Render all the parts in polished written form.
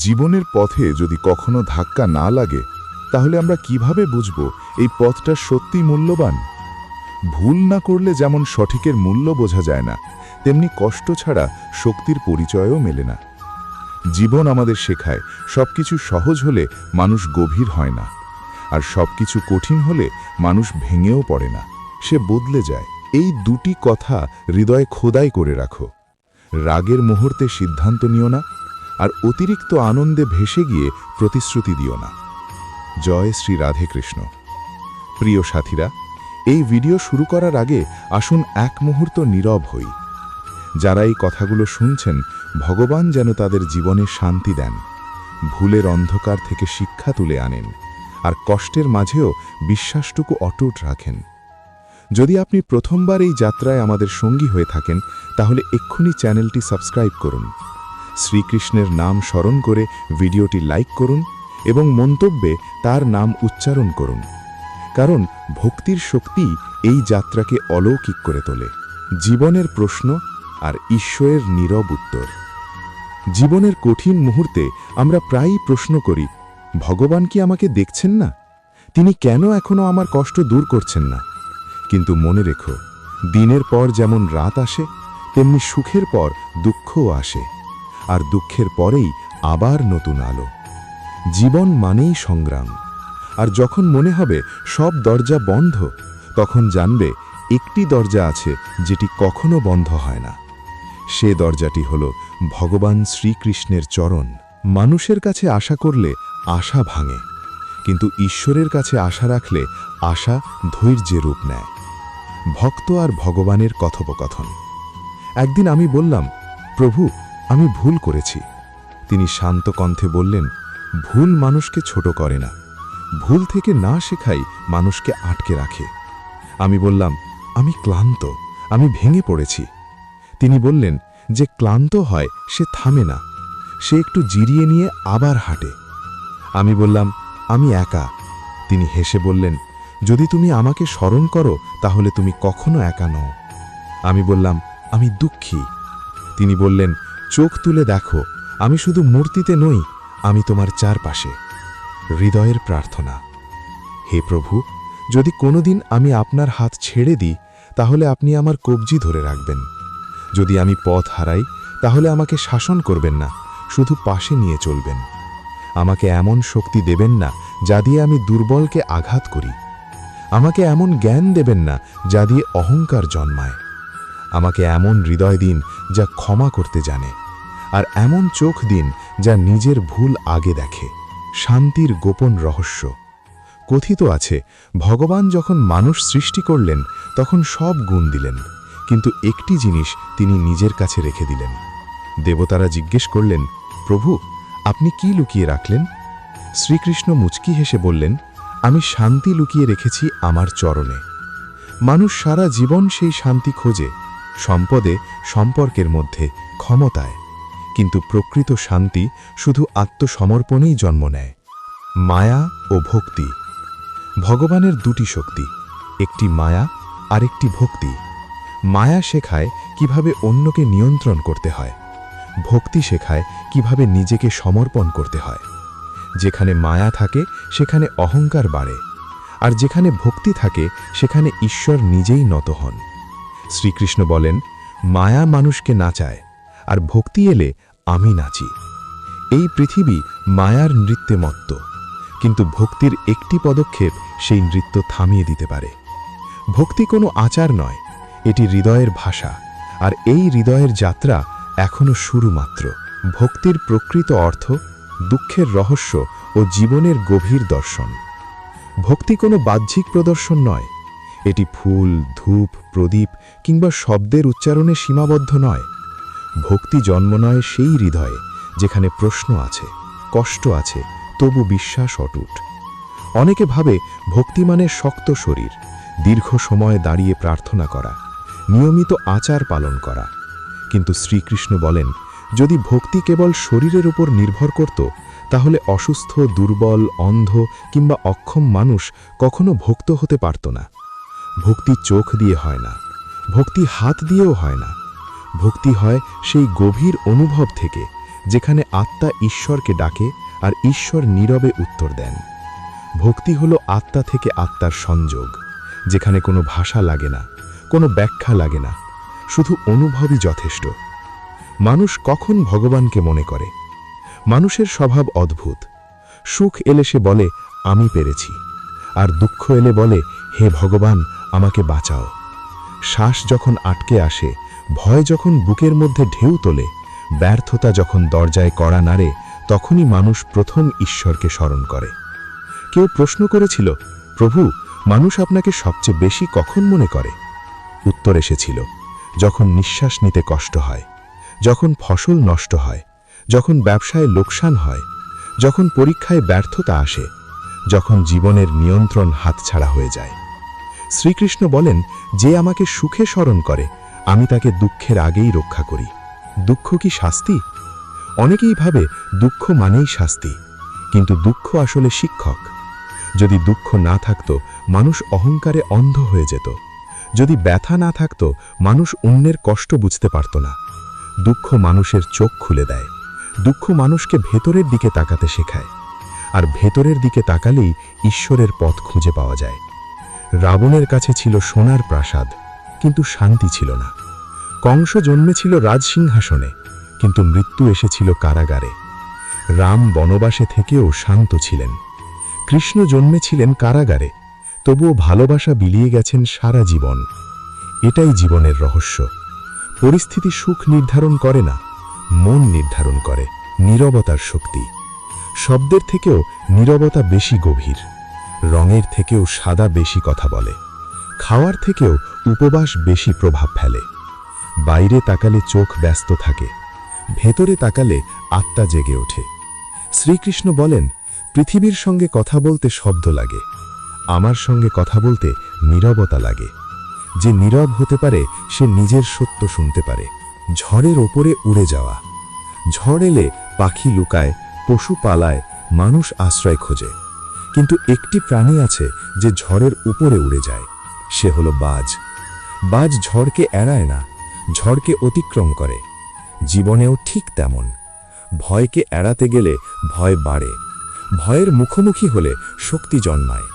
জীবনের পথে যদি কখনো ধাক্কা না লাগে তাহলে আমরা কিভাবে বুঝব এই পথটা সত্যি মূল্যবান? ভুল না করলে যেমন সঠিকের মূল্য বোঝা যায় না, তেমনি কষ্ট ছাড়া শক্তির পরিচয়ও মেলে না। জীবন আমাদের শেখায় সবকিছু সহজ হলে মানুষ গভীর হয় না, আর সবকিছু কঠিন হলে মানুষ ভেঙেও পড়ে না, সে বদলে যায়। এই দুটি কথা হৃদয়ে খোদাই করে রাখো। রাগের মুহূর্তে সিদ্ধান্ত নিও না, আর অতিরিক্ত আনন্দে ভেসে গিয়ে প্রতিশ্রুতি দিও না। জয় শ্রী রাধে কৃষ্ণ। প্রিয় সাথীরা, এই ভিডিও শুরু করার আগে আসুন এক মুহূর্ত নীরব হই। যারা এই কথাগুলো শুনছেন, ভগবান যেন তাদের জীবনে শান্তি দেন, ভুলের অন্ধকার থেকে শিক্ষা তুলে আনেন, আর কষ্টের মাঝেও বিশ্বাসটুকু অটুট রাখেন। যদি আপনি প্রথমবার এই যাত্রায় আমাদের সঙ্গী হয়ে থাকেন, তাহলে এক্ষুনি চ্যানেলটি সাবস্ক্রাইব করুন, শ্রীকৃষ্ণের নাম স্মরণ করে ভিডিওটি লাইক করুন এবং মন্তব্যে তার নাম উচ্চারণ করুন, কারণ ভক্তির শক্তি এই যাত্রাকে অলৌকিক করে তোলে। জীবনের প্রশ্ন আর ঈশ্বরের নীরব উত্তর। জীবনের কঠিন মুহূর্তে আমরা প্রায়ই প্রশ্ন করি, ভগবান কি আমাকে দেখছেন না? তিনি কেন এখনো আমার কষ্ট দূর করছেন না? কিন্তু মনে রেখো, দিনের পর যেমন রাত আসে, তেমনি সুখের পর দুঃখও আসে, আর দুঃখের পরেই আবার নতুন আলো। জীবন মানেই সংগ্রাম, আর যখন মনে হবে সব দরজা বন্ধ, তখন জানবে একটি দরজা আছে যেটি কখনো বন্ধ হয় না। সে দরজাটি হল ভগবান শ্রীকৃষ্ণের চরণ। মানুষের কাছে আশা করলে আশা ভাঙে, কিন্তু ঈশ্বরের কাছে আশা রাখলে আশা ধৈর্যের রূপ নেয়। ভক্ত আর ভগবানের কথোপকথন। একদিন আমি বললাম, প্রভু, আমি ভুল করেছি। তিনি শান্ত কণ্ঠে বললেন, ভুল মানুষকে ছোট করে না, ভুল থেকে না শেখাই মানুষকে আটকে রাখে। আমি বললাম, আমি ক্লান্ত, আমি ভেঙে পড়েছি। তিনি বললেন, যে ক্লান্ত হয় সে থামে না, সে একটু জিরিয়ে নিয়ে আবার হাঁটে। আমি বললাম, আমি একা। তিনি হেসে বললেন, যদি তুমি আমাকে স্মরণ করো তাহলে তুমি কখনো একা নও। আমি বললাম, আমি দুঃখী। তিনি বললেন, চোখ তুলে দেখো, আমি শুধু মূর্তিতে নই, আমি তোমার চারপাশে। হৃদয়ের প্রার্থনা। হে প্রভু, যদি কোনোদিন আমি আপনার হাত ছেড়ে দিই, তাহলে আপনি আমার কবজি ধরে রাখবেন। যদি আমি পথ হারাই, তাহলে আমাকে শাসন করবেন না, শুধু পাশে নিয়ে চলবেন। আমাকে এমন শক্তি দেবেন না যা দিয়ে আমি দুর্বলকে আঘাত করি। আমাকে এমন জ্ঞান দেবেন না যা দিয়ে অহংকার জন্মায়। আমাকে এমন হৃদয় দিন যা ক্ষমা করতে জানে, আর এমন চোখ দিন যা নিজের ভুল আগে দেখে। শান্তির গোপন রহস্য। কথিত আছে, ভগবান যখন মানুষ সৃষ্টি করলেন তখন সব গুণ দিলেন, কিন্তু একটি জিনিস তিনি নিজের কাছে রেখে দিলেন। দেবতারা জিজ্ঞেস করলেন, প্রভু, আপনি কি লুকিয়ে রাখলেন? শ্রীকৃষ্ণ মুচকি হেসে বললেন, আমি শান্তি লুকিয়ে রেখেছি আমার চরণে। মানুষ সারা জীবন সেই শান্তি খোঁজে, সম্পদে, সম্পর্কের মধ্যে, ক্ষমতায়, কিন্তু প্রকৃত শান্তি শুধু আত্মসমর্পণেই জন্ম নেয়। মায়া ও ভক্তি। ভগবানের দুটি শক্তি, একটি মায়া আর একটি ভক্তি। মায়া শেখায় কিভাবে অন্যকে নিয়ন্ত্রণ করতে হয়, ভক্তি শেখায় কিভাবে নিজেকে সমর্পণ করতে হয়। যেখানে মায়া থাকে সেখানে অহংকার বাড়ে, আর যেখানে ভক্তি থাকে সেখানে ঈশ্বর নিজেই নত হন। শ্রীকৃষ্ণ বলেন, মায়া মানুষকে নাচায়, আর ভক্তি এলে আমি নাচি। এই পৃথিবী মায়ার নৃত্যে মত্ত, কিন্তু ভক্তির একটি পদক্ষেপ সেই নৃত্য থামিয়ে দিতে পারে। ভক্তি কোনো আচার নয়, এটি হৃদয়ের ভাষা, আর এই হৃদয়ের যাত্রা এখনো শুরু মাত্র। ভক্তির প্রকৃত অর্থ দুঃখের রহস্য ও জীবনের গভীর দর্শন। ভক্তি কোনো বাহ্যিক প্রদর্শন নয়, এটি ফুল, ধূপ, প্রদীপ কিংবা শব্দের উচ্চারণে সীমাবদ্ধ নয়। ভক্তি জন্ম নয় সেই হৃদয়ে যেখানে প্রশ্ন আছে, কষ্ট আছে, তবু বিশ্বাস অটুট। অনেকে ভাবে ভক্তি মানে শক্ত শরীর, দীর্ঘ সময় দাঁড়িয়ে প্রার্থনা করা, নিয়মিত আচার পালন করা। কিন্তু শ্রীকৃষ্ণ বলেন, যদি ভক্তি কেবল শরীরের উপর নির্ভর করত, তাহলে অসুস্থ, দুর্বল, অন্ধ কিংবা অক্ষম মানুষ কখনো ভক্ত হতে পারত না। ভক্তি চোখ দিয়ে হয় না, ভক্তি হাত দিয়েও হয় না। ভক্তি হয় সেই গভীর অনুভব থেকে, যেখানে আত্মা ঈশ্বরকে ডাকে আর ঈশ্বর নীরবে উত্তর দেন। ভক্তি হলো আত্মা থেকে আত্মার সংযোগ, যেখানে কোনো ভাষা লাগে না, কোনো ব্যাখ্যা লাগে না, শুধু অনুভবই যথেষ্ট। মানুষ কখন ভগবানকে মনে করে? মানুষের স্বভাব অদ্ভুত। সুখ এলে সে বলে আমি পেরেছি, আর দুঃখ এলে বলে হে ভগবান আমাকে বাঁচাও। শ্বাস যখন আটকে আসে, ভয় যখন বুকের মধ্যে ঢেউ তোলে, ব্যর্থতা যখন দরজায় কড়া নাড়ে, তখনই মানুষ প্রথম ঈশ্বরকে স্মরণ করে। কেউ প্রশ্ন করেছিল, প্রভু, মানুষ আপনাকে সবচেয়ে বেশি কখন মনে করে? উত্তর এসেছিল, যখন নিঃশ্বাস নিতে কষ্ট হয়, যখন ফসল নষ্ট হয়, যখন ব্যবসায় লোকসান হয়, যখন পরীক্ষায় ব্যর্থতা আসে, যখন জীবনের নিয়ন্ত্রণ হাতছাড়া হয়ে যায়। শ্রীকৃষ্ণ বলেন, যে আমাকে সুখে স্মরণ করে আমি তাকে দুঃখের আগেই রক্ষা করি। দুঃখ কি শাস্তি? অনেকেই ভাবে দুঃখ মানেই শাস্তি, কিন্তু দুঃখ আসলে শিক্ষক। যদি দুঃখ না থাকতো মানুষ অহংকারে অন্ধ হয়ে যেত। যদি ব্যথা না থাকতো মানুষ অন্যের কষ্ট বুঝতে পারত না। দুঃখ মানুষের চোখ খুলে দেয়। দুঃখ মানুষকে ভেতরের দিকে তাকাতে শেখায়, আর ভেতরের দিকে তাকালেই ঈশ্বরের পথ খুঁজে পাওয়া যায়। রাবণের কাছে ছিল সোনার প্রাসাদ, কিন্তু শান্তি ছিল না। কংস জন্মেছিল রাজসিংহাসনে, কিন্তু মৃত্যু এসেছিল কারাগারে। রাম বনবাসে থেকেও শান্ত ছিলেন। কৃষ্ণ জন্মেছিলেন কারাগারে, তবুও ভালোবাসা বিলিয়ে গেছেন সারা জীবন। এটাই জীবনের রহস্য। পরিস্থিতি সুখ নির্ধারণ করে না, মন নির্ধারণ করে। নীরবতার শক্তি। শব্দের থেকেও নীরবতা বেশি গভীর। রঙের থেকেও সাদা বেশি কথা বলে। খাওয়ার থেকেও উপবাস বেশি প্রভাব ফেলে। বাইরে তাকালে চোখ ব্যস্ত থাকে, ভেতরে তাকালে আত্মা জেগে ওঠে। শ্রীকৃষ্ণ বলেন, পৃথিবীর সঙ্গে কথা বলতে শব্দ লাগে, আমার সঙ্গে কথা বলতে নীরবতা লাগে। যে নীরব হতে পারে সে নিজের সত্য শুনতে পারে। ঝড়ের ওপরে উড়ে যাওয়া। ঝড় এলে পাখি লুকায়, পশু পালায়, মানুষ আশ্রয় খোঁজে, কিন্তু একটি প্রাণী আছে যে ঝড়ের উপরে উড়ে যায়। সে হলো বাজ। বাজ ঝড়কে এড়ায় না, ঝড়কে অতিক্রম করে। জীবনেও ঠিক তেমন। ভয়কে এড়াতে গেলে ভয় বাড়ে। ভয়ের মুখোমুখি হলে শক্তি জন্মায়।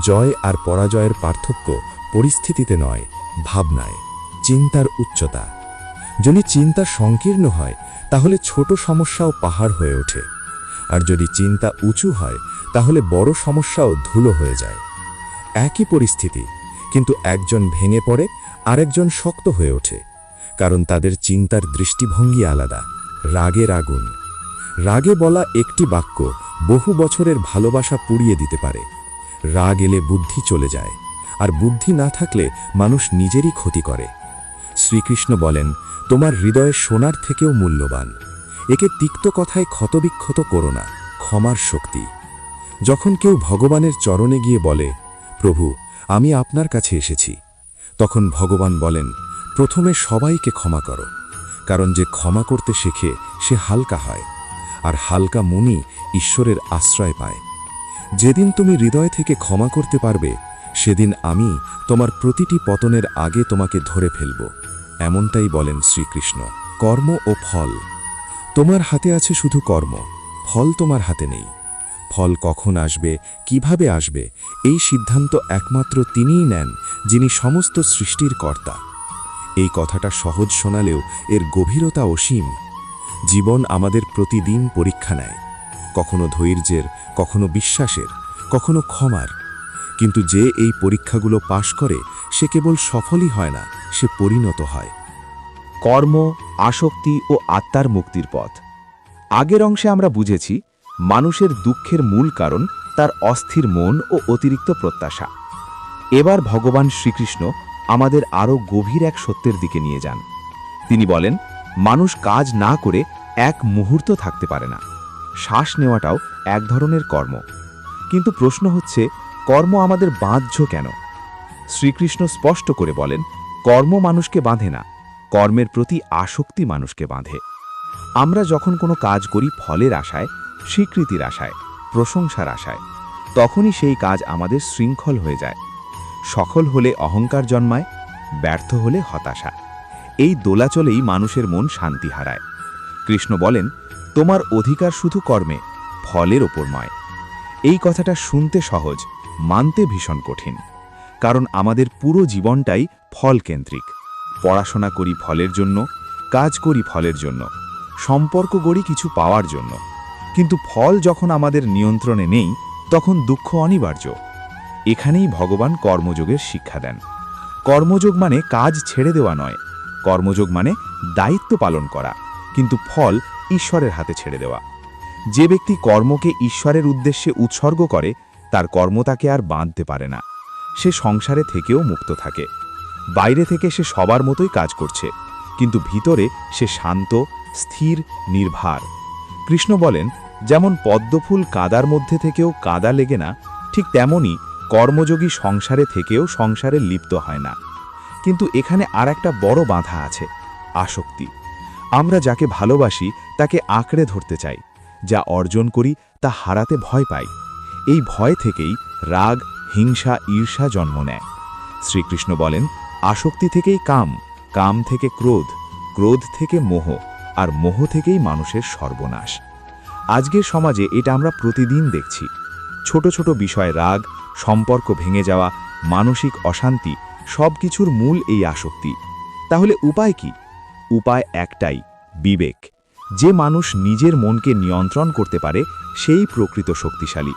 জয় আর পরাজয়ের পার্থক্য পরিস্থিতিতে নয়, ভাবনায়। চিন্তার উচ্চতা। যদি চিন্তা সংকীর্ণ হয় তাহলে ছোট সমস্যাও পাহাড় হয়ে ওঠে, আর যদি চিন্তা উঁচু হয় তাহলে বড় সমস্যাও ধুলো হয়ে যায়। একই পরিস্থিতি, কিন্তু একজন ভেঙে পড়ে আরেকজন শক্ত হয়ে ওঠে, কারণ তাদের চিন্তার দৃষ্টিভঙ্গি আলাদা। রাগের আগুন। রাগে বলা একটি বাক্য বহু বছরের ভালোবাসা পুড়িয়ে দিতে পারে। রাগ এলে বুদ্ধি চলে যায়, আর বুদ্ধি না থাকলে মানুষ নিজেরই ক্ষতি করে। শ্রীকৃষ্ণ বলেন, তোমার হৃদয়ে সোনার থেকেও মূল্যবান। একে তিক্ত কথায় ক্ষতবিক্ষত করো না। ক্ষমার শক্তি। যখন কেউ ভগবানের চরণে গিয়ে বলে, প্রভু, আমি আপনার কাছে এসেছি, তখন ভগবান বলেন, প্রথমে সবাইকে ক্ষমা করো, কারণ যে ক্ষমা করতে শেখে সে হালকা হয়, আর হালকা মনই ঈশ্বরের আশ্রয় পায়। যেদিন তুমি হৃদয় থেকে ক্ষমা করতে পারবে, সেদিন আমি তোমার প্রতিটি পতনের আগে তোমাকে ধরে ফেলব। এমনটাই বলেন শ্রীকৃষ্ণ। কর্ম ও ফল। তোমার হাতে আছে শুধু কর্ম, ফল তোমার হাতে নেই। ফল কখন আসবে, কিভাবে আসবে, এই সিদ্ধান্ত একমাত্র তিনিই নেন, যিনি সমস্ত সৃষ্টির কর্তা। এই কথাটা সহজ শোনালেও এর গভীরতা অসীম। জীবন আমাদের প্রতিদিন পরীক্ষা নেয়, কখনো ধৈর্যের, কখনো বিশ্বাসের, কখনো ক্ষমার। কিন্তু যে এই পরীক্ষাগুলো পাশ করে সে কেবল সফলই হয় না, সে পরিণত হয়। কর্ম, আসক্তি ও আত্মার মুক্তির পথ। আগের অংশে আমরা বুঝেছি মানুষের দুঃখের মূল কারণ তার অস্থির মন ও অতিরিক্ত প্রত্যাশা। এবার ভগবান শ্রীকৃষ্ণ আমাদের আরও গভীর এক সত্যের দিকে নিয়ে যান। তিনি বলেন, মানুষ কাজ না করে এক মুহূর্ত থাকতে পারে না। শ্বাস নেওয়াটাও এক ধরনের কর্ম। কিন্তু প্রশ্ন হচ্ছে, কর্ম আমাদের বাঁধছ কেন? শ্রীকৃষ্ণ স্পষ্ট করে বলেন, কর্ম মানুষকে বাঁধে না, কর্মের প্রতি আসক্তি মানুষকে বাঁধে। আমরা যখন কোনো কাজ করি ফলের আশায়, স্বীকৃতির আশায়, প্রশংসার আশায়, তখনই সেই কাজ আমাদের শৃঙ্খল হয়ে যায়। সফল হলে অহংকার জন্মায়, ব্যর্থ হলে হতাশা। এই দোলাচলেই মানুষের মন শান্তি হারায়। কৃষ্ণ বলেন, তোমার অধিকার শুধু কর্মে, ফলের ওপর নয়। এই কথাটা শুনতে সহজ, মানতে ভীষণ কঠিন। কারণ আমাদের পুরো জীবনটাই ফলকেন্দ্রিক। পড়াশোনা করি ফলের জন্য, কাজ করি ফলের জন্য, সম্পর্ক গড়ি কিছু পাওয়ার জন্য। কিন্তু ফল যখন আমাদের নিয়ন্ত্রণে নেই, তখন দুঃখ অনিবার্য। এখানেই ভগবান কর্মযোগের শিক্ষা দেন। কর্মযোগ মানে কাজ ছেড়ে দেওয়া নয়, কর্মযোগ মানে দায়িত্ব পালন করা, কিন্তু ফল ঈশ্বরের হাতে ছেড়ে দেওয়া। যে ব্যক্তি কর্মকে ঈশ্বরের উদ্দেশ্যে উৎসর্গ করে, তার কর্ম তাকে আর বাঁধতে পারে না। সে সংসারে থেকেও মুক্ত থাকে। বাইরে থেকে সে সবার মতোই কাজ করছে, কিন্তু ভিতরে সে শান্ত, স্থির, নির্ভার। কৃষ্ণ বলেন, যেমন পদ্মফুল কাদার মধ্যে থেকেও কাদা লেগে না, ঠিক তেমনি কর্মযোগী সংসারে থেকেও সংসারে লিপ্ত হয় না। কিন্তু এখানে আর একটা বড় বাধা আছে, আসক্তি। আমরা যাকে ভালোবাসি তাকে আঁকড়ে ধরতে চাই, যা অর্জন করি তা হারাতে ভয় পাই। এই ভয় থেকেই রাগ, হিংসা, ঈর্ষা জন্ম নেয়। শ্রীকৃষ্ণ বলেন, আসক্তি থেকেই কাম, কাম থেকে ক্রোধ, ক্রোধ থেকে মোহ, আর মোহ থেকেই মানুষের সর্বনাশ। আজকের সমাজে এটা আমরা প্রতিদিন দেখছি। ছোট ছোট বিষয় রাগ, সম্পর্ক ভেঙে যাওয়া, মানসিক অশান্তি, সব কিছুর মূল এই আসক্তি। তাহলে উপায় কি? উপায় একটাই, বিবেক। যে মানুষ নিজের মনকে নিয়ন্ত্রণ করতে পারে, সেই প্রকৃত শক্তিশালী।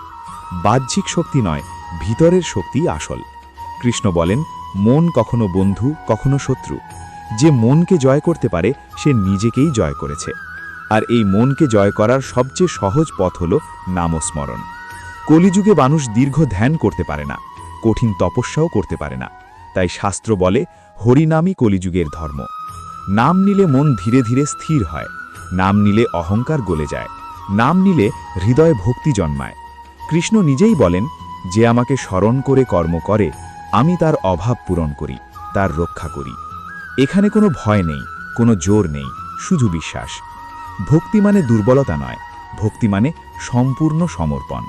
বাহ্যিক শক্তি নয়, ভিতরের শক্তি আসল। কৃষ্ণ বলেন, মন কখনো বন্ধু, কখনো শত্রু। যে মনকে জয় করতে পারে, সে নিজেকেই জয় করেছে। আর এই মনকে জয় করার সবচেয়ে সহজ পথ হল নামস্মরণ। কলিযুগে মানুষ দীর্ঘ ধ্যান করতে পারে না, কঠিন তপস্যাও করতে পারে না। তাই শাস্ত্র বলে, হরিনামই কলিযুগের ধর্ম। নাম নিলে মন ধীরে ধীরে স্থির হয়, নাম নিলে অহংকার গলে যায়, নাম নিলে হৃদয়ে ভক্তি জন্মায়। কৃষ্ণ নিজেই বলেন, যে আমাকে স্মরণ করে কর্ম করে, আমি তার অভাব পূরণ করি, তার রক্ষা করি। এখানে কোনো ভয় নেই, কোনো জোর নেই, শুধু বিশ্বাস। ভক্তি মানে দুর্বলতা নয়, ভক্তি মানে সম্পূর্ণ সমর্পণ।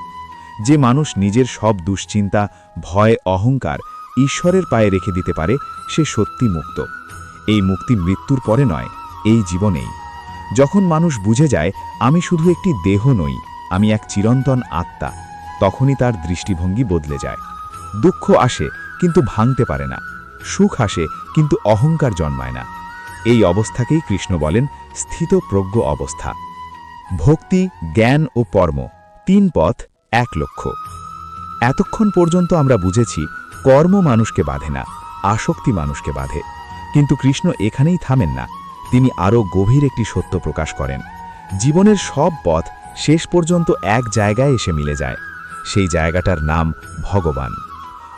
যে মানুষ নিজের সব দুশ্চিন্তা, ভয়, অহংকার ঈশ্বরের পায়ে রেখে দিতে পারে, সে সত্যি মুক্ত। এই মুক্তি মৃত্যুর পরে নয়, এই জীবনেই। যখন মানুষ বুঝে যায়, আমি শুধু একটি দেহ নই, আমি এক চিরন্তন আত্মা, তখনই তার দৃষ্টিভঙ্গি বদলে যায়। দুঃখ আসে কিন্তু ভাঙতে পারে না, সুখ আসে কিন্তু অহংকার জন্মায় না। এই অবস্থাকেই কৃষ্ণ বলেন স্থিতপ্রজ্ঞ অবস্থা। ভক্তি, জ্ঞান ও কর্ম, তিন পথ, এক লক্ষ্য। এতক্ষণ পর্যন্ত আমরা বুঝেছি কর্ম মানুষকে বাঁধে না, আসক্তি মানুষকে বাঁধে। কিন্তু কৃষ্ণ এখানেই থামেন না, তিনি আরও গভীর একটি সত্য প্রকাশ করেন। জীবনের সব পথ শেষ পর্যন্ত এক জায়গায় এসে মিলে যায়। সেই জায়গাটার নাম ভগবান।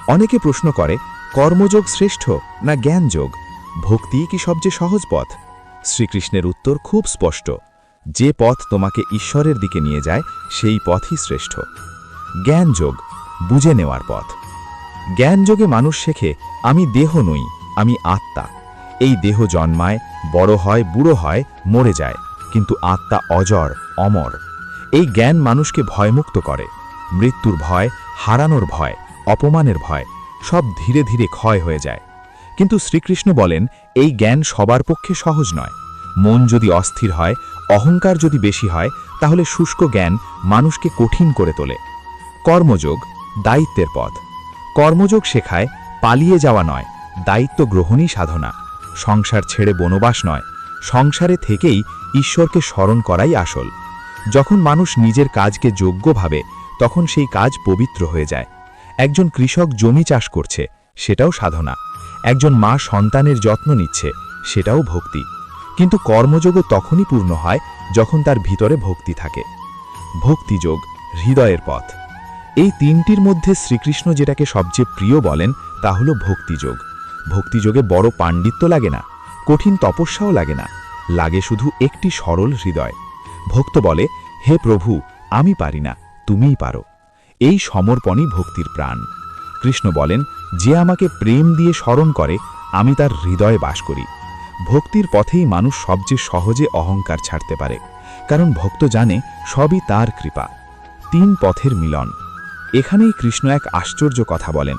অনেকে প্রশ্ন করে, কর্মযোগ শ্রেষ্ঠ না জ্ঞানযোগ? ভক্তিই কি সবচেয়ে সহজ পথ? শ্রীকৃষ্ণের উত্তর খুব স্পষ্ট, যে পথ তোমাকে ঈশ্বরের দিকে নিয়ে যায়, সেই পথই শ্রেষ্ঠ। জ্ঞানযোগ, বুঝে নেওয়ার পথ। জ্ঞানযোগে মানুষ শেখে, আমি দেহ নই, আমি আত্মা। এই দেহ জন্মায়, বড় হয়, বুড়ো হয়, মরে যায়, কিন্তু আত্মা অজর, অমর। এই জ্ঞান মানুষকে ভয়মুক্ত করে। মৃত্যুর ভয়, হারানোর ভয়, অপমানের ভয়, সব ধীরে ধীরে ক্ষয় হয়ে যায়। কিন্তু শ্রীকৃষ্ণ বলেন, এই জ্ঞান সবার পক্ষে সহজ নয়। মন যদি অস্থির হয়, অহংকার যদি বেশি হয়, তাহলে শুষ্ক জ্ঞান মানুষকে কঠিন করে তোলে। কর্মযোগ, দায়িত্বের পথ। কর্মযোগ শেখায়, পালিয়ে যাওয়া নয়, দায়িত্ব গ্রহণই সাধনা। সংসার ছেড়ে বনবাস নয়, সংসারে থেকেই ঈশ্বরকে স্মরণ করাই আসল। যখন মানুষ নিজের কাজকে যোগ্য ভাবে, তখন সেই কাজ পবিত্র হয়ে যায়। একজন কৃষক জমি চাষ করছে, সেটাও সাধনা। একজন মা সন্তানের যত্ন নিচ্ছে, সেটাও ভক্তি। কিন্তু কর্মযোগও তখনই পূর্ণ হয় যখন তার ভিতরে ভক্তি থাকে। ভক্তিযোগ, হৃদয়ের পথ। এই তিনটির মধ্যে শ্রীকৃষ্ণ যেটাকে সবচেয়ে প্রিয় বলেন, তা হল ভক্তিযোগ। ভক্তিযোগে বড় পাণ্ডিত্য লাগে না, কঠিন তপস্যাও লাগে না, লাগে শুধু একটি সরল হৃদয়। ভক্ত বলে, হে প্রভু, আমি পারি না, তুমিই পারো। এই সমর্পণই ভক্তির প্রাণ। কৃষ্ণ বলেন, যে আমাকে প্রেম দিয়ে স্মরণ করে, আমি তার হৃদয়ে বাস করি। ভক্তির পথেই মানুষ সবচেয়ে সহজে অহংকার ছাড়তে পারে, কারণ ভক্ত জানে সবই তার কৃপা। তিন পথের মিলন। এখানেই কৃষ্ণ এক আশ্চর্য কথা বলেন,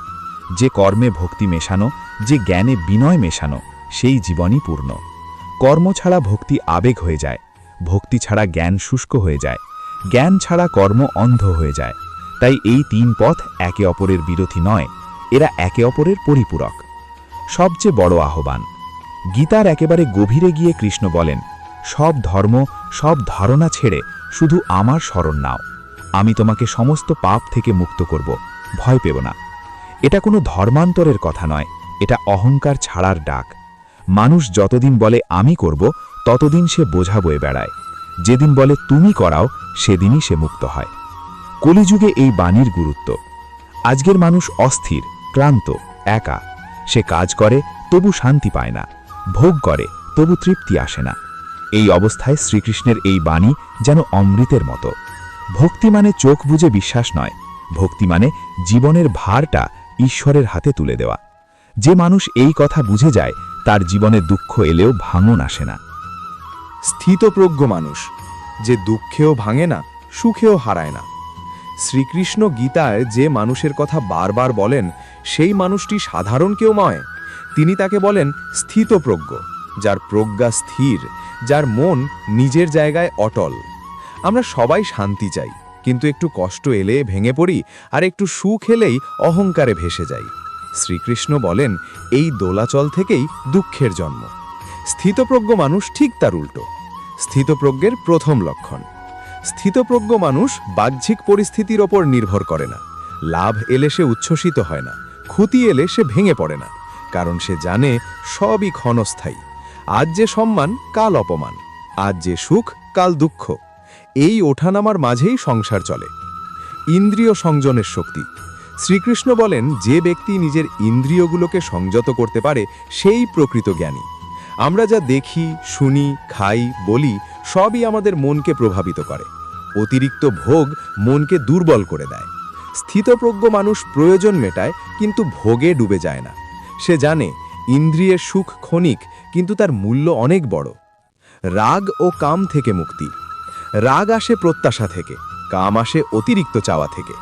যে কর্মে ভক্তি মেশানো, যে জ্ঞানে বিনয় মেশানো, সেই জীবনই পূর্ণ। কর্ম ছাড়া ভক্তি আবেগ হয়ে যায়, ভক্তি ছাড়া জ্ঞান শুষ্ক হয়ে যায়, জ্ঞান ছাড়া কর্ম অন্ধ হয়ে যায়। তাই এই তিন পথ একে অপরের বিরোধী নয়, এরা একে অপরের পরিপূরক। সবচেয়ে বড় আহ্বান। গীতার একেবারে গভীরে গিয়ে কৃষ্ণ বলেন, সব ধর্ম, সব ধারণা ছেড়ে শুধু আমার শরণ নাও, আমি তোমাকে সমস্ত পাপ থেকে মুক্ত করব, ভয় পেও না। এটা কোনো ধর্মান্তরের কথা নয়, এটা অহংকার ছাড়ার ডাক। মানুষ যতদিন বলে আমি করব, ততদিন সে বোঝা বয়ে বেড়ায়। যেদিন বলে তুমি করাও, সেদিনই সে মুক্ত হয়। কলিযুগে এই বাণীর গুরুত্ব। আজকের মানুষ অস্থির, ক্লান্ত, একা। সে কাজ করে তবু শান্তি পায় না, ভোগ করে তবু তৃপ্তি আসে না। এই অবস্থায় শ্রীকৃষ্ণের এই বাণী যেন অমৃতের মতো। ভক্তি মানে চোখ বুজে বিশ্বাস নয়, ভক্তি মানে জীবনের ভারটা ঈশ্বরের হাতে তুলে দেওয়া। যে মানুষ এই কথা বুঝে যায়, তার জীবনে দুঃখ এলেও ভাঙন আসে না। স্থিতপ্রজ্ঞ মানুষ, যে দুঃখেও ভাঙে না, সুখেও হারায় না। শ্রীকৃষ্ণ গীতায় যে মানুষের কথা বারবার বলেন, সেই মানুষটি সাধারণ কেউ নয়। তিনি তাকে বলেন স্থিতপ্রজ্ঞ, যার প্রজ্ঞা স্থির, যার মন নিজের জায়গায় অটল। আমরা সবাই শান্তি চাই, কিন্তু একটু কষ্ট এলে ভেঙে পড়ি, আর একটু সুখ এলেই অহংকারে ভেসে যাই। শ্রীকৃষ্ণ বলেন, এই দোলাচল থেকেই দুঃখের জন্ম। স্থিতপ্রজ্ঞ মানুষ ঠিক তার উল্টো। স্থিতপ্রজ্ঞের প্রথম লক্ষণ। স্থিতপ্রজ্ঞ মানুষ বাহ্যিক পরিস্থিতির ওপর নির্ভর করে না। লাভ এলে সে উচ্ছ্বসিত হয় না, ক্ষতি এলে সে ভেঙে পড়ে না, কারণ সে জানে সবই ক্ষণস্থায়ী। আজ যে সম্মান, কাল অপমান, আজ যে সুখ, কাল দুঃখ। এই ওঠানামার মাঝেই সংসার চলে। ইন্দ্রিয় সংযমের শক্তি। শ্রীকৃষ্ণ বলেন, যে ব্যক্তি নিজের ইন্দ্রিয়গুলোকে সংযত করতে পারে, সেই প্রকৃত জ্ঞানী। আমরা যা দেখি, শুনি, খাই, বলি, সবই আমাদের মনকে প্রভাবিত করে। অতিরিক্ত ভোগ মনকে দুর্বল করে দেয়। স্থিতপ্রজ্ঞ মানুষ প্রয়োজন মেটায়, কিন্তু ভোগে ডুবে যায় না। সে জানে ইন্দ্রিয়ের সুখ ক্ষণিক, কিন্তু তার মূল্য অনেক বড়। রাগ ও কাম থেকে মুক্তি। রাগ আসে প্রত্যাশা থেকে, কাম আসে অতিরিক্ত চাওয়া থেকে।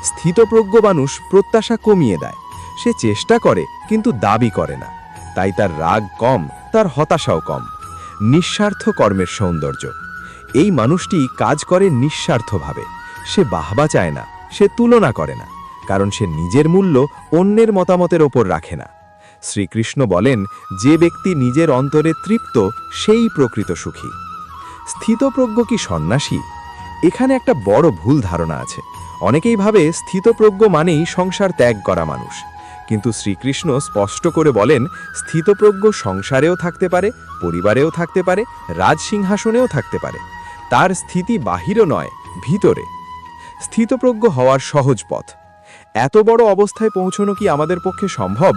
স্থিতপ্রজ্ঞ মানুষ প্রত্যাশা কমিয়ে দেয়। সে চেষ্টা করে, কিন্তু দাবি করে না। তাই তার রাগ কম, তার হতাশাও কম। নিঃস্বার্থ কর্মের সৌন্দর্য। এই মানুষটি কাজ করে নিঃস্বার্থভাবে। সে বাহবা চায় না, সে তুলনা করে না, কারণ সে নিজের মূল্য অন্যের মতামতের ওপর রাখে না। শ্রীকৃষ্ণ বলেন, যে ব্যক্তি নিজের অন্তরে তৃপ্ত, সেই প্রকৃত সুখী। স্থিতপ্রজ্ঞ কি সন্ন্যাসী? এখানে একটা বড় ভুল ধারণা আছে। অনেকেই ভাবে স্থিতপ্রজ্ঞ মানেই সংসার ত্যাগ করা মানুষ। কিন্তু শ্রীকৃষ্ণ স্পষ্ট করে বলেন, স্থিতপ্রজ্ঞ সংসারেও থাকতে পারে, পরিবারেও থাকতে পারে, রাজসিংহাসনেও থাকতে পারে। তার স্থিতি বাহিরও নয়, ভিতরে। স্থিতপ্রজ্ঞ হওয়ার সহজ পথ। এত বড় অবস্থায় পৌঁছানো কি আমাদের পক্ষে সম্ভব?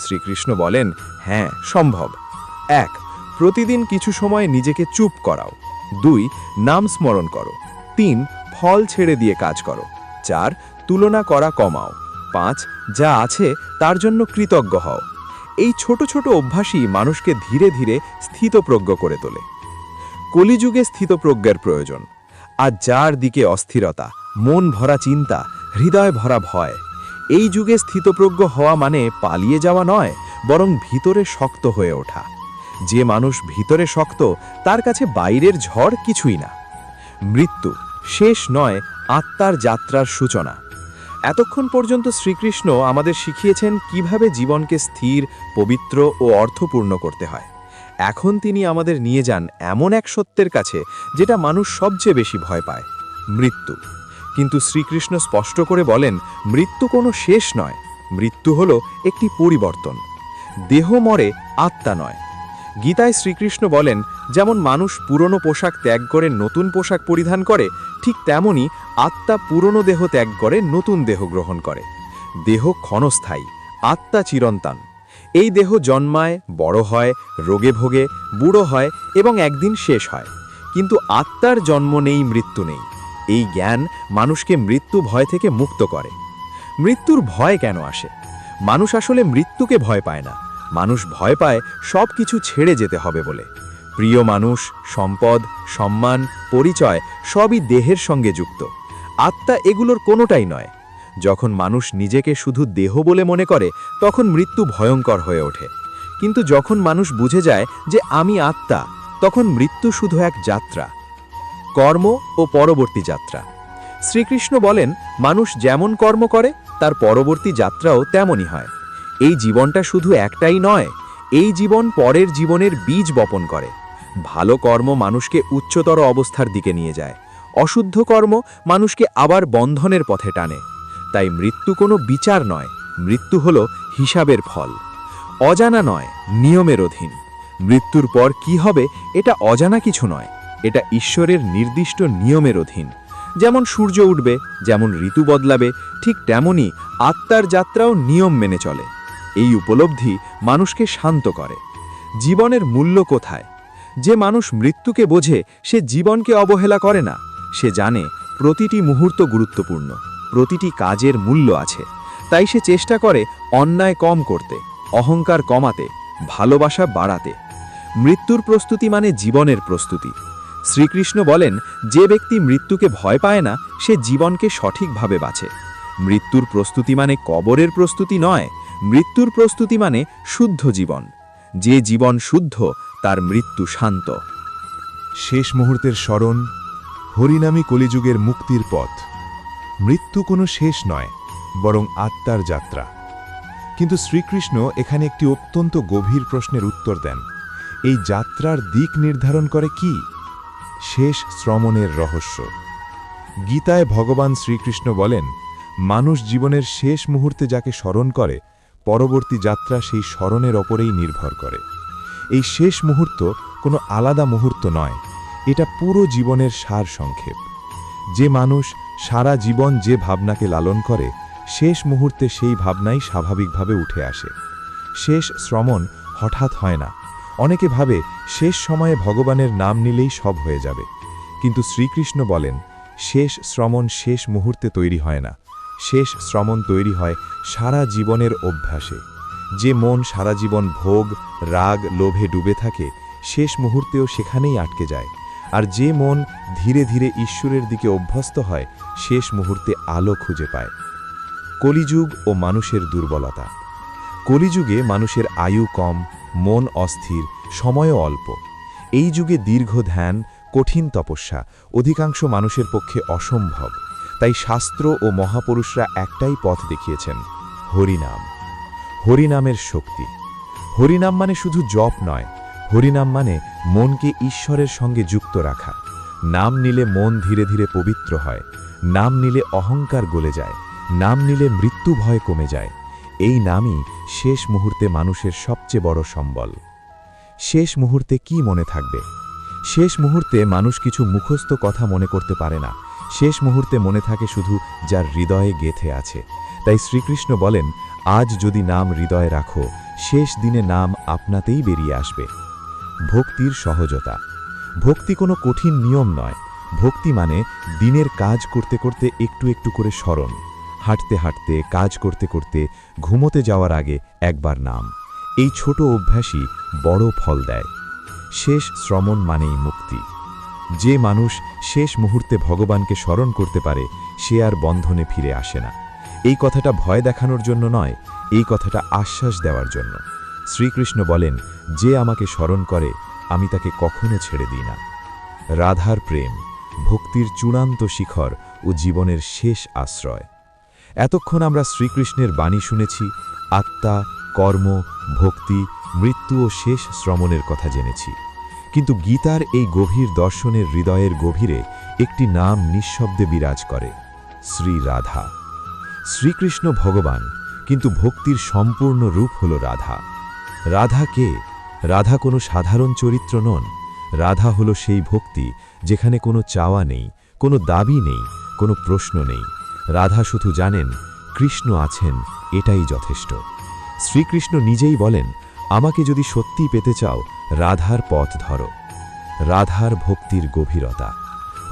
শ্রীকৃষ্ণ বলেন, হ্যাঁ, সম্ভব। 1. প্রতিদিন কিছু সময় নিজেকে চুপ করাও। 2. নাম স্মরণ করো। 3. ফল ছেড়ে দিয়ে কাজ করো। 4. তুলনা করা কমাও। 5. যা আছে তার জন্য কৃতজ্ঞ হও। এই ছোট ছোট অভ্যাসই মানুষকে ধীরে ধীরে স্থিতপ্রজ্ঞ করে তোলে। কলিযুগে স্থিতপ্রজ্ঞের প্রয়োজন। আজ যার দিকে অস্থিরতা, মন ভরা চিন্তা, হৃদয় ভরা ভয়। এই যুগে স্থিতপ্রজ্ঞ হওয়া মানে পালিয়ে যাওয়া নয়, বরং ভিতরে শক্ত হয়ে ওঠা। যে মানুষ ভিতরে শক্ত, তার কাছে বাইরের ঝড় কিছুই না। মৃত্যু শেষ নয়, আত্মার যাত্রার সূচনা। এতক্ষণ পর্যন্ত শ্রীকৃষ্ণ আমাদের শিখিয়েছেন কিভাবে জীবনকে স্থির, পবিত্র ও অর্থপূর্ণ করতে হয়। এখন তিনি আমাদের নিয়ে যান এমন এক সত্যের কাছে, যেটা মানুষ সবচেয়ে বেশি ভয় পায়, মৃত্যু। কিন্তু শ্রীকৃষ্ণ স্পষ্ট করে বলেন, মৃত্যু কোনো শেষ নয়, মৃত্যু হলো একটি পরিবর্তন। দেহ মরে, আত্মা নয়। গীতায় শ্রীকৃষ্ণ বলেন, যেমন মানুষ পুরনো পোশাক ত্যাগ করে নতুন পোশাক পরিধান করে, ঠিক তেমনি আত্মা পুরনো দেহ ত্যাগ করে নতুন দেহ গ্রহণ করে। দেহ ক্ষণস্থায়ী, আত্মা চিরন্তন। এই দেহ জন্মায়, বড় হয়, রোগে ভোগে, বুড়ো হয় এবং একদিন শেষ হয়। কিন্তু আত্মার জন্ম নেই, মৃত্যু নেই। এই জ্ঞান মানুষকে মৃত্যু ভয় থেকে মুক্ত করে। মৃত্যুর ভয় কেন আসে? মানুষ আসলে মৃত্যুকে ভয় পায় না। মানুষ ভয় পায় সব কিছু ছেড়ে যেতে হবে বলে। প্রিয় মানুষ, সম্পদ, সম্মান, পরিচয় সবই দেহের সঙ্গে যুক্ত। আত্মা এগুলোর কোনোটাই নয়। যখন মানুষ নিজেকে শুধু দেহ বলে মনে করে, তখন মৃত্যু ভয়ঙ্কর হয়ে ওঠে। কিন্তু যখন মানুষ বুঝে যায় যে আমি আত্মা, তখন মৃত্যু শুধু এক যাত্রা, কর্ম ও পরবর্তী যাত্রা। শ্রীকৃষ্ণ বলেন, মানুষ যেমন কর্ম করে তার পরবর্তী যাত্রাও তেমনই হয়। এই জীবনটা শুধু একটাই নয়, এই জীবন পরের জীবনের বীজ বপন করে। ভালো কর্ম মানুষকে উচ্চতর অবস্থার দিকে নিয়ে যায়, অশুদ্ধ কর্ম মানুষকে আবার বন্ধনের পথে টানে। তাই মৃত্যু কোনো বিচার নয়, মৃত্যু হলো হিসাবের ফল। অজানা নয়, নিয়মের অধীন। মৃত্যুর পর কি হবে এটা অজানা কিছু নয়, এটা ঈশ্বরের নির্দিষ্ট নিয়মের অধীন। যেমন সূর্য উঠবে, যেমন ঋতু বদলাবে, ঠিক তেমনই আত্মার যাত্রাও নিয়ম মেনে চলে। এই উপলব্ধি মানুষকে শান্ত করে। জীবনের মূল্য কোথায়? যে মানুষ মৃত্যুকে বোঝে সে জীবনকে অবহেলা করে না। সে জানে প্রতিটি মুহূর্ত গুরুত্বপূর্ণ, প্রতিটি কাজের মূল্য আছে। তাই সে চেষ্টা করে অন্যায় কম করতে, অহংকার কমাতে, ভালোবাসা বাড়াতে। মৃত্যুর প্রস্তুতি মানে জীবনের প্রস্তুতি। শ্রীকৃষ্ণ বলেন, যে ব্যক্তি মৃত্যুকে ভয় পায় না সে জীবনকে সঠিকভাবে বাঁচে। মৃত্যুর প্রস্তুতি মানে কবরের প্রস্তুতি নয়, মৃত্যুর প্রস্তুতি মানে শুদ্ধ জীবন। যে জীবন শুদ্ধ তার মৃত্যু শান্ত। শেষ মুহূর্তের স্মরণ, হরিনামই কলিযুগের মুক্তির পথ। মৃত্যু কোনো শেষ নয়, বরং আত্মার যাত্রা। কিন্তু শ্রীকৃষ্ণ এখানে একটি অত্যন্ত গভীর প্রশ্নের উত্তর দেন। এই যাত্রার দিক নির্ধারণ করে কি? শেষ শ্রমণের রহস্য। গীতায় ভগবান শ্রীকৃষ্ণ বলেন, মানুষ জীবনের শেষ মুহূর্তে যাকে স্মরণ করে, পরবর্তী যাত্রা সেই স্মরণের ওপরেই নির্ভর করে। এই শেষ মুহূর্ত কোনো আলাদা মুহূর্ত নয়, এটা পুরো জীবনের সার সংক্ষেপ। যে মানুষ সারা জীবন যে ভাবনাকে লালন করে, শেষ মুহূর্তে সেই ভাবনাই স্বাভাবিকভাবে উঠে আসে। শেষ শ্রমণ হঠাৎ হয় না। অনেকে ভাবে শেষ সময়ে ভগবানের নাম নিলেই সব হয়ে যাবে, কিন্তু শ্রীকৃষ্ণ বলেন, শেষ শ্রমণ শেষ মুহূর্তে তৈরি হয় না। শেষ শ্রমণ তৈরি হয় সারা জীবনের অভ্যাসে। যে মন সারা জীবন ভোগ, রাগ, লোভে ডুবে থাকে, শেষ মুহূর্তেও সেখানেই আটকে যায়। আর যে মন ধীরে ধীরে ঈশ্বরের দিকে অভ্যস্ত হয়, শেষ মুহূর্তে আলো খুঁজে পায়। কলিযুগ ও মানুষের দুর্বলতা। কলিযুগে মানুষের আয়ু কম, মন অস্থির, সময়ও অল্প। এই যুগে দীর্ঘ ধ্যান, কঠিন তপস্যা অধিকাংশ মানুষের পক্ষে অসম্ভব। তাই শাস্ত্র ও মহাপুরুষরা একটাই পথ দেখিয়েছেন, হরিনাম। হরিনামের শক্তি। হরিনাম মানে শুধু জপ নয়, হরিনাম মানে মনকে ঈশ্বরের সঙ্গে যুক্ত রাখা। নাম নিলে মন ধীরে ধীরে পবিত্র হয়, নাম নিলে অহংকার গলে যায়, নাম নিলে মৃত্যু ভয় কমে যায়। এই নামই শেষ মুহূর্তে মানুষের সবচেয়ে বড় সম্বল। শেষ মুহূর্তে কি মনে থাকবে? শেষ মুহূর্তে মানুষ কিছু মুখস্থ কথা মনে করতে পারে না। শেষ মুহূর্তে মনে থাকে শুধু যার হৃদয়ে গেঁথে আছে। তাই শ্রীকৃষ্ণ বলেন, আজ যদি নাম হৃদয়ে রাখো, শেষ দিনে নাম আপনাতেই বেরিয়ে আসবে। ভক্তির সহজতা। ভক্তি কোনো কঠিন নিয়ম নয়। ভক্তি মানে দিনের কাজ করতে করতে একটু একটু করে স্মরণ, হাঁটতে হাঁটতে, কাজ করতে করতে, ঘুমোতে যাওয়ার আগে একবার নাম। এই ছোট অভ্যাসই বড় ফল দেয়। শেষ শ্রমণ মানেই মুক্তি। যে মানুষ শেষ মুহূর্তে ভগবানকে স্মরণ করতে পারে, সে আর বন্ধনে ফিরে আসে না। এই কথাটা ভয় দেখানোর জন্য নয়, এই কথাটা আশ্বাস দেওয়ার জন্য। শ্রীকৃষ্ণ বলেন, যে আমাকে স্মরণ করে আমি তাকে কখনো ছেড়ে দিই না। রাধার প্রেম, ভক্তির চূড়ান্ত শিখর ও জীবনের শেষ আশ্রয়। এতক্ষণ আমরা শ্রীকৃষ্ণের বাণী শুনেছি, আত্মা, কর্ম, ভক্তি, মৃত্যু ও শেষ শ্রমণের কথা জেনেছি। কিন্তু গীতার এই গভীর দর্শনের হৃদয়ের গভীরে একটি নাম নিঃশব্দে বিরাজ করে, শ্রী রাধা। শ্রীকৃষ্ণ ভগবান, কিন্তু ভক্তির সম্পূর্ণ রূপ হল রাধা। রাধা কে? রাধা কোনো সাধারণ চরিত্র নন। রাধা হল সেই ভক্তি যেখানে কোনো চাওয়া নেই, কোনো দাবি নেই, কোনো প্রশ্ন নেই। রাধা শুধু জানেন কৃষ্ণ আছেন, এটাই যথেষ্ট। শ্রীকৃষ্ণ নিজেই বলেন, আমাকে যদি সত্যিই পেতে চাও, রাধার পথ ধরো। রাধার ভক্তির গভীরতা।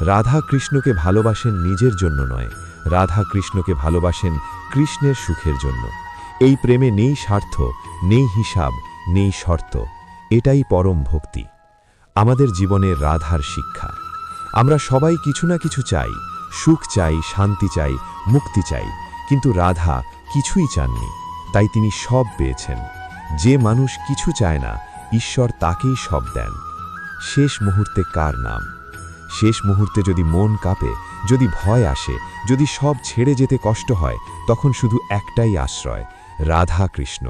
রাধা কৃষ্ণকে ভালোবাসেন নিজের জন্য নয়, রাধা কৃষ্ণকে ভালোবাসেন কৃষ্ণের সুখের জন্য। এই প্রেমে নেই স্বার্থ, নেই হিসাব, নেই শর্ত। এটাই পরম ভক্তি। আমাদের জীবনে রাধার শিক্ষা। আমরা সবাই কিছু না কিছু চাই, সুখ চাই, শান্তি চাই, মুক্তি চাই, কিন্তু রাধা কিছুই চাননি, তাই তিনি সব পেয়েছেন। যে মানুষ কিছু চায় না, ঈশ্বর তাকেই সব দেন। শেষ মুহূর্তে কার নাম? শেষ মুহূর্তে যদি মন কাঁপে, যদি ভয় আসে, যদি সব ছেড়ে যেতে কষ্ট হয়, তখন শুধু একটাই আশ্রয়, রাধা কৃষ্ণ।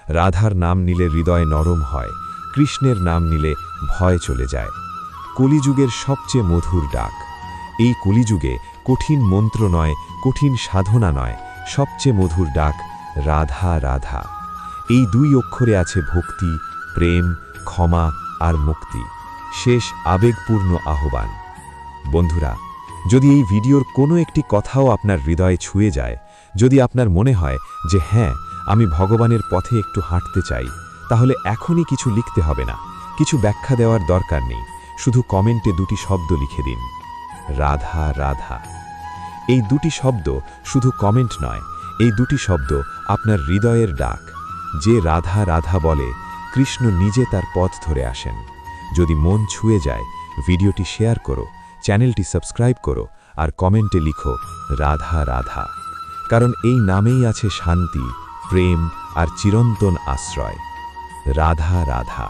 রাধার নাম নিলে হৃদয় নরম হয়, কৃষ্ণের নাম নিলে ভয় চলে যায়। কলিযুগের সবচেয়ে মধুর ডাক। এই কলিযুগে কঠিন মন্ত্র নয়, কঠিন সাধনা নয়, সবচেয়ে মধুর ডাক রাধা রাধা। এই দুই অক্ষরে আছে ভক্তি, প্রেম, ক্ষমা আর মুক্তি। শেষ আবেগপূর্ণ আহ্বান। বন্ধুরা, যদি এই ভিডিওর কোনো একটি কথাও আপনার হৃদয়ে ছুঁয়ে যায়, যদি আপনার মনে হয় যে হ্যাঁ, আমি ভগবানের পথে একটু হাঁটতে চাই, তাহলে এখনই কিছু লিখতে হবে না, কিছু ব্যাখ্যা দেওয়ার দরকার নেই, শুধু কমেন্টে দুটি শব্দ লিখে দিন, রাধা রাধা। এই দুটি শব্দ শুধু কমেন্ট নয়, এই দুটি শব্দ আপনার হৃদয়ের ডাক। যে রাধা রাধা বলে, কৃষ্ণ নিজে তার পথ ধরে আসেন। যদি মন ছুঁয়ে যায়, ভিডিওটি শেয়ার করো, চ্যানেলটি সাবস্ক্রাইব করো আর কমেন্টে লিখো রাধা রাধা। কারণ এই নামেই আছে শান্তি, প্রেম আর চিরন্তন আশ্রয়। রাধা রাধা।